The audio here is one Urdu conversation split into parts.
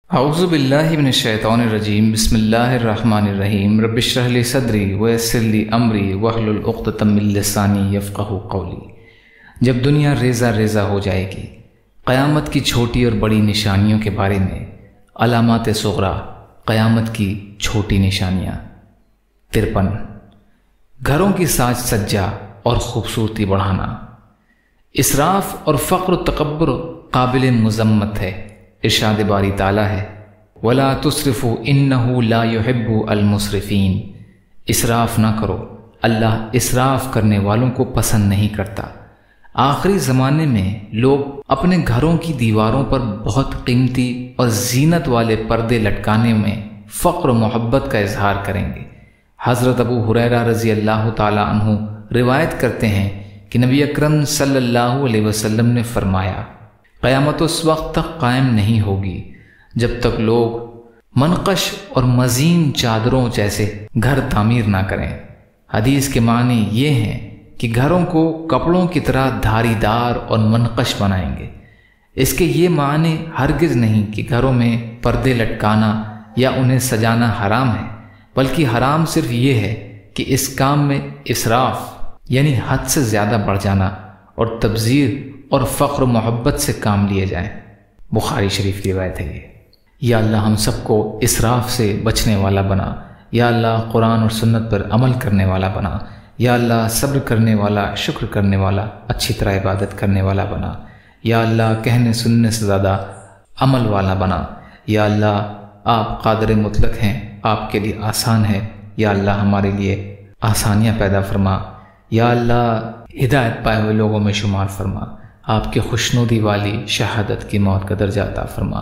اعوذ باللہ من الشیطان الرجیم بسم اللہ الرحمن الرحیم رب اشرح لی صدری ویسر لی امری واحلل عقدۃ من لسانی یفقہوا قولی۔ جب دنیا ریزہ ریزہ ہو جائے گی، قیامت کی چھوٹی اور بڑی نشانیوں کے بارے میں علامات صغریٰ، قیامت کی چھوٹی نشانیاں۔ 53 گھروں کی ساج سجا اور خوبصورتی بڑھانا۔ اسراف اور فقر و تکبر قابل مذمت ہے۔ ارشاد باری تعالیٰ ہے وَلَا تُسْرِفُوا إِنَّهُ لَا يُحِبُّ الْمُسْرِفِينَ، اسراف نہ کرو، اللہ اسراف کرنے والوں کو پسند نہیں کرتا۔ آخری زمانے میں لوگ اپنے گھروں کی دیواروں پر بہت قیمتی اور زینت والے پردے لٹکانے میں فقر و محبت کا اظہار کریں گے۔ حضرت ابو ہریرہ رضی اللہ تعالی عنہ روایت کرتے ہیں کہ نبی اکرم صلی اللہ علیہ وسلم نے فرمایا، قیامت اس وقت تک قائم نہیں ہوگی جب تک لوگ منقش اور مزین چادروں جیسے گھر تعمیر نہ کریں۔ حدیث کے معنی یہ ہیں کہ گھروں کو کپڑوں کی طرح دھاری دار اور منقش بنائیں گے۔ اس کے یہ معنی ہرگز نہیں کہ گھروں میں پردے لٹکانا یا انہیں سجانا حرام ہے، بلکہ حرام صرف یہ ہے کہ اس کام میں اسراف یعنی حد سے زیادہ بڑھ جانا اور تبذیر اور فقر و محبت سے کام لیے جائیں۔ بخاری شریف کی روایت ہے یہ۔ یا اللہ ہم سب کو اسراف سے بچنے والا بنا، یا اللہ قرآن اور سنت پر عمل کرنے والا بنا، یا اللہ صبر کرنے والا، شکر کرنے والا، اچھی طرح عبادت کرنے والا بنا، یا اللہ کہنے سننے سے زیادہ عمل والا بنا، یا اللہ آپ قادر مطلق ہیں، آپ کے لیے آسان ہے، یا اللہ ہمارے لیے آسانیاں پیدا فرما، یا اللہ ہدایت پائے ہوئے لوگوں میں شمار فرما، آپ کے خوشنودی والی شہادت کی موت کا درجہ عطا فرما،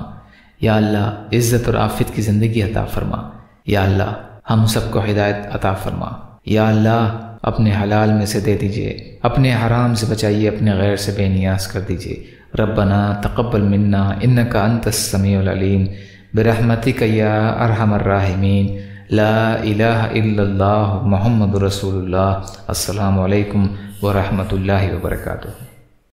یا اللہ عزت اور عافیت کی زندگی عطا فرما، یا اللہ ہم سب کو ہدایت عطا فرما، یا اللہ اپنے حلال میں سے دے دیجئے، اپنے حرام سے بچائیے، اپنے غیر سے بے نیاز کر دیجئے۔ ربنا تقبل منا انک انت السمیع العلیم برحمتک یا ارحم الراحمین، لا الہ الا اللہ محمد رسول اللہ۔ السلام علیکم ورحمۃ اللہ وبرکاتہ۔